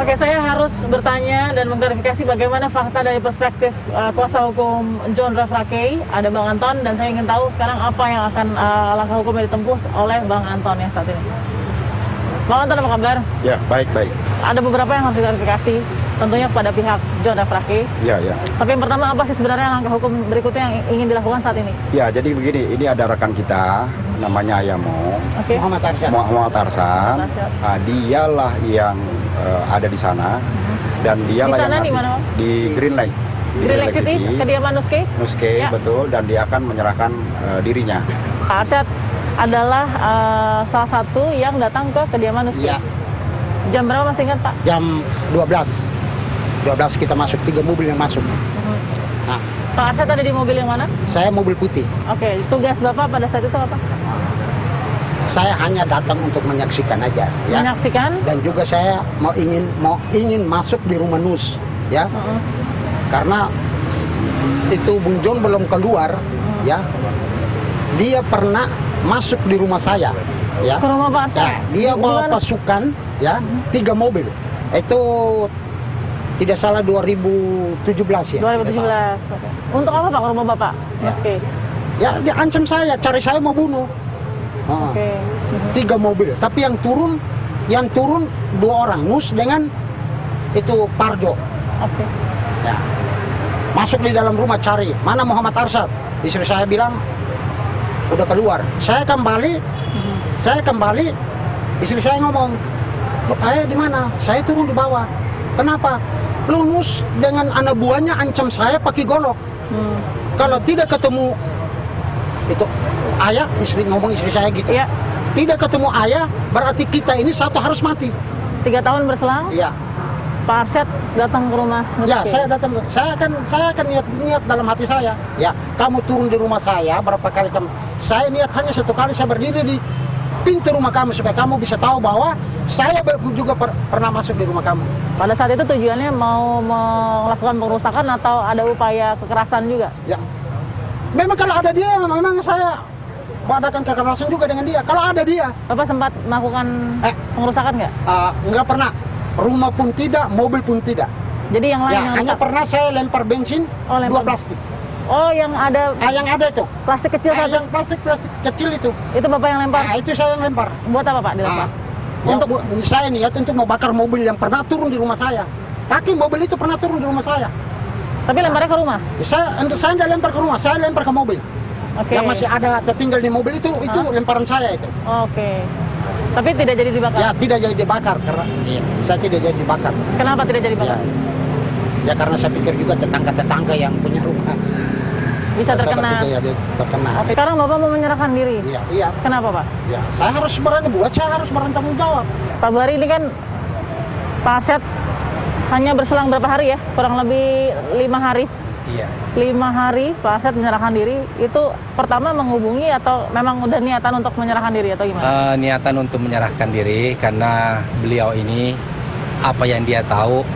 Oke, saya harus bertanya dan mengklarifikasi bagaimana fakta dari perspektif kuasa hukum John Rafraque. Ada Bang Anton dan saya ingin tahu sekarang apa yang akan langkah hukum yang ditempuh oleh Bang Anton ya saat ini. Bang Anton, apa kabar? Ya, baik-baik. Ada beberapa yang harus diklarifikasi, tentunya kepada pihak John Rafraque. Ya. Tapi yang pertama, apa sih sebenarnya langkah hukum berikutnya yang ingin dilakukan saat ini? Ya, jadi begini, ini ada rekan kita, namanya Ayamo, Oke. Muhammad Arsan. Dialah yang ada di sana, dan dialah yang di mana, Bang? di Green Lake. Green Lake City, kediaman Nuske, Ya. betul, dan dia akan menyerahkan dirinya. Pak Arsyad adalah salah satu yang datang ke kediaman Nuske. Iya. Jam berapa masih ingat, Pak? Jam 12 kita masuk, 3 mobil yang masuk. Nah, Pak Arsyad ada di mobil yang mana? saya mobil putih. Oke, tugas Bapak pada saat itu apa? Saya hanya datang untuk menyaksikan aja, ya. Menyaksikan? Dan juga saya mau ingin masuk di rumah Nus, ya. Karena itu Bung John belum keluar, ya. Dia pernah masuk di rumah saya, ya. Ke rumah Pak Arsyad? Ya, dia bawa Gimana? pasukan, ya, 3 mobil. Itu tidak salah 2017 ya. 2017. Oke. Untuk apa Pak ke rumah Bapak? Nuske. Ya, dia ancam saya, cari saya mau bunuh. Oke. 3 mobil, tapi yang turun 2 orang, Nus dengan itu Parjo. Oke. Ya. Masuk di dalam rumah cari, mana Muhammad Arsyad? Istri saya bilang udah keluar. Saya kembali, istri saya ngomong, di mana? Saya turun di bawah. Kenapa? Lu Nus dengan anak buahnya ancam saya pakai golok. Kalau tidak ketemu itu ayah, istri saya gitu. Iya. Tidak ketemu ayah, berarti kita ini satu harus mati. 3 tahun berselang, Iya. Pak Arsyad datang ke rumah Nuske. Ya, saya datang. Saya akan niat dalam hati saya. Ya, kamu turun di rumah saya berapa kali kamu? Saya niat hanya 1 kali saya berdiri di pintu rumah kamu supaya kamu bisa tahu bahwa saya juga pernah masuk di rumah kamu. Pada saat itu tujuannya mau melakukan pengerusakan atau ada upaya kekerasan juga? Ya. Memang kalau ada dia, memang saya mengadakan kekerasan juga dengan dia. Kalau ada dia, Bapak sempat melakukan pengerusakan nggak? nggak pernah. Rumah pun tidak, mobil pun tidak. Jadi yang lain Ya, yang hanya rusak? pernah saya lempar bensin, Oh, lempar. 2 plastik. Oh, yang ada Yang ada itu. plastik kecil satu? Yang plastik kecil itu. Itu Bapak yang lempar? Itu saya yang lempar. Buat apa Pak dilempar? Untuk saya niat untuk membakar mobil yang pernah turun di rumah saya. Pakai mobil itu pernah turun di rumah saya. Tapi lemparnya ke rumah? Saya tidak lempar ke rumah, saya lempar ke mobil. Oke. Yang masih ada tertinggal di mobil itu lemparan saya itu. Oke. Tapi tidak jadi dibakar? Ya, tidak jadi dibakar karena saya tidak jadi dibakar. Kenapa tidak jadi dibakar? Ya karena saya pikir juga tetangga-tetangga yang punya rumah Bisa saya terkena? berpikir, ya, terkena. Oke. Sekarang Bapak mau menyerahkan diri? Iya. Kenapa Pak? Ya, saya harus berani saya harus bertanggung jawab. Pak Bari, ini kan Pak Arsyad hanya berselang berapa hari ya? Kurang lebih 5 hari. Iya. 5 hari Pak Arsyad menyerahkan diri. Itu pertama menghubungi atau memang udah niatan untuk menyerahkan diri atau gimana? Niatan untuk menyerahkan diri karena beliau ini apa yang dia tahu,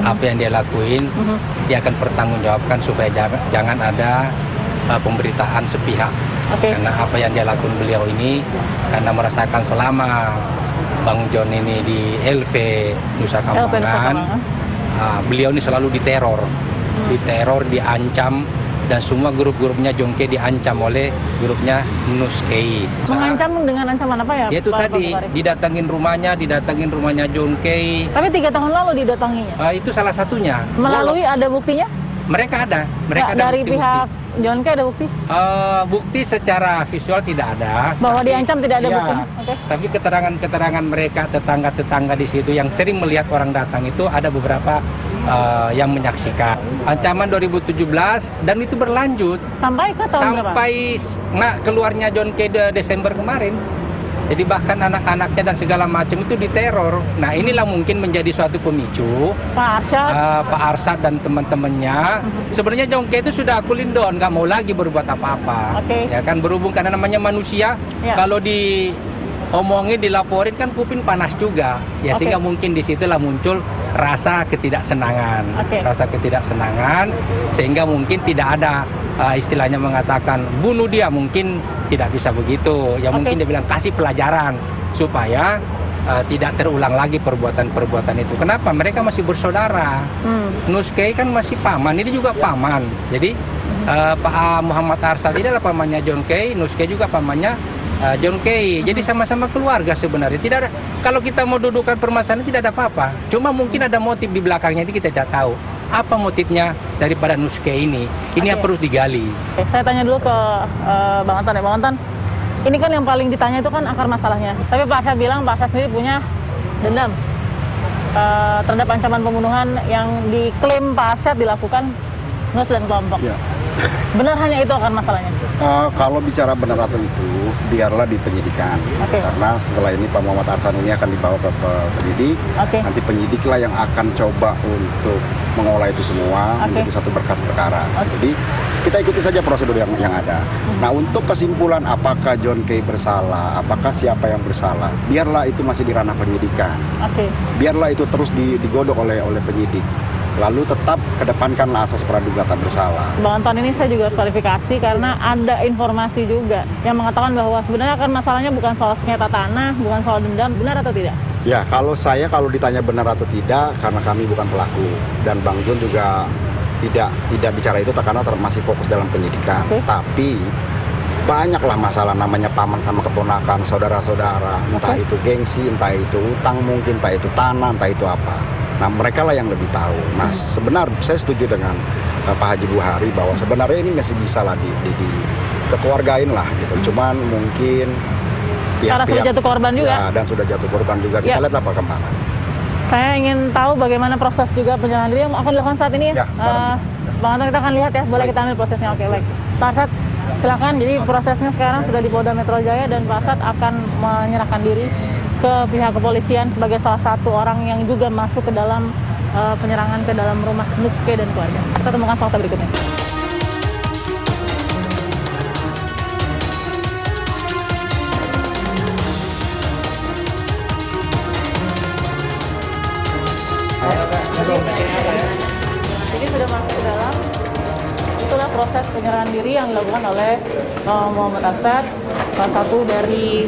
apa yang dia lakuin, dia akan pertanggungjawabkan supaya jangan ada pemberitaan sepihak. Oke. Karena apa yang dia lakukan beliau ini, karena merasakan selama Bang John ini di LV Nusa Kambangan, beliau ini selalu diteror, diancam, dan semua grup-grupnya Jongke diancam oleh grupnya Nuske. Mengancam dengan ancaman apa ya? Yaitu Pak tadi Bari? didatangin rumahnya Jongke. Tapi 3 tahun lalu didatanginya. Itu salah satunya. Melalui ada buktinya? Mereka ada Dari bukti-bukti. pihak Jongke ada bukti? Bukti secara visual tidak ada. Bahwa tapi- diancam tidak ada iya, buktinya? Oke. Tapi keterangan mereka, tetangga-tetangga di situ yang sering melihat orang datang itu ada beberapa yang menyaksikan. Ancaman 2017 dan itu berlanjut Sampai ke tahun berapa? sampai keluarnya John K. Desember kemarin. Jadi bahkan anak-anaknya dan segala macam itu diteror. Nah inilah mungkin menjadi suatu pemicu Pak Arsyad. Pak Arsyad dan teman-temannya. Sebenarnya Jongke itu sudah aku lindon, nggak mau lagi berbuat apa-apa. Oke. Ya kan berhubung karena namanya manusia, Ya. kalau diomongin, dilaporin kan kuping panas juga. Ya Oke. sehingga mungkin disitulah muncul rasa ketidaksenangan, Oke. sehingga mungkin tidak ada istilahnya mengatakan bunuh dia, mungkin tidak bisa begitu. Ya Oke. mungkin dia bilang kasih pelajaran supaya tidak terulang lagi perbuatan-perbuatan itu. Kenapa? Mereka masih bersaudara. Nuskei kan masih paman, ini juga paman. Jadi Pak Muhammad Arsyad ini adalah pamannya John Kay, Nuskei juga pamannya John Kay. Jadi sama-sama keluarga sebenarnya. Tidak ada, kalau kita mau dudukan permasalahan tidak ada apa-apa. Cuma mungkin ada motif di belakangnya itu kita tidak tahu. Apa motifnya daripada Nuskei ini? Ini yang perlu digali. Oke, saya tanya dulu ke Bang Anton ya. Bang Anton, ini kan yang paling ditanya itu kan akar masalahnya. Tapi Pak Arsyad bilang Pak Arsyad sendiri punya dendam terhadap ancaman pembunuhan yang diklaim Pak Arsyad dilakukan Nus dan kelompok. Ya. Benar hanya itu akar masalahnya? Kalau bicara benar atau itu, biarlah di penyidikan. Oke. Karena setelah ini Pak Muhammad Arsyad ini akan dibawa ke penyidik. Oke. Nanti penyidiklah yang akan coba untuk mengolah itu semua menjadi satu berkas perkara. Jadi kita ikuti saja prosedur yang ada. Nah, untuk kesimpulan apakah John Kay bersalah, apakah siapa yang bersalah, biarlah itu masih di ranah penyidikan. Oke. Biarlah itu terus digodok oleh penyidik. Lalu tetap kedepankanlah asas praduga tak bersalah. Bang Anton, ini saya juga harus klarifikasi karena ada informasi juga yang mengatakan bahwa sebenarnya kan masalahnya bukan soal sengketa tanah, bukan soal dendam, benar atau tidak? Ya, kalau ditanya benar atau tidak, karena kami bukan pelaku dan Bang John juga tidak bicara itu karena masih fokus dalam penyidikan. Tapi banyaklah masalah namanya paman sama keponakan, saudara-saudara, entah itu gengsi, entah itu utang mungkin, entah itu tanah, entah itu apa. Nah, mereka lah yang lebih tahu. Nah, saya setuju dengan Pak Haji Buhari bahwa sebenarnya ini masih bisa lah kekeluargain lah gitu. Cuman mungkin karena sudah jatuh korban juga. Ya, dan sudah jatuh korban juga. Kita lihatlah perkembangan. Saya ingin tahu bagaimana proses juga penyerahan diri yang akan dilakukan saat ini ya. Bang Anton, kita akan lihat ya. Boleh kita ambil prosesnya. Oke, baik. Pak Arsyad, silakan. Jadi prosesnya sekarang sudah di Polda Metro Jaya dan Pak Arsyad akan menyerahkan diri ke pihak kepolisian sebagai salah satu orang yang juga masuk ke dalam penyerangan ke dalam rumah Nuskei dan keluarga. Kita temukan fakta berikutnya. Jadi sudah masuk ke dalam. Itulah proses penyerahan diri yang dilakukan oleh Muhammad Arsyad, salah satu dari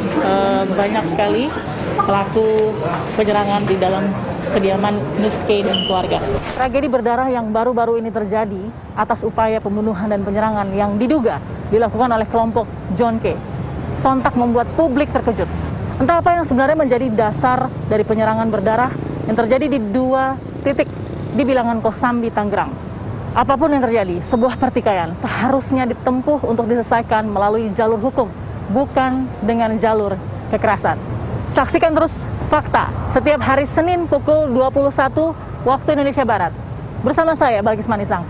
banyak sekali pelaku penyerangan di dalam kediaman Nuskei dan keluarga. Tragedi berdarah yang baru-baru ini terjadi atas upaya pembunuhan dan penyerangan yang diduga dilakukan oleh kelompok John Kay sontak membuat publik terkejut. Entah apa yang sebenarnya menjadi dasar dari penyerangan berdarah yang terjadi di 2 titik di bilangan Kosambi, Tangerang. Apapun yang terjadi, sebuah pertikaian seharusnya ditempuh untuk diselesaikan melalui jalur hukum, bukan dengan jalur kekerasan. Saksikan terus Fakta setiap hari Senin pukul 21 waktu Indonesia Barat. Bersama saya, Balkis Manisang.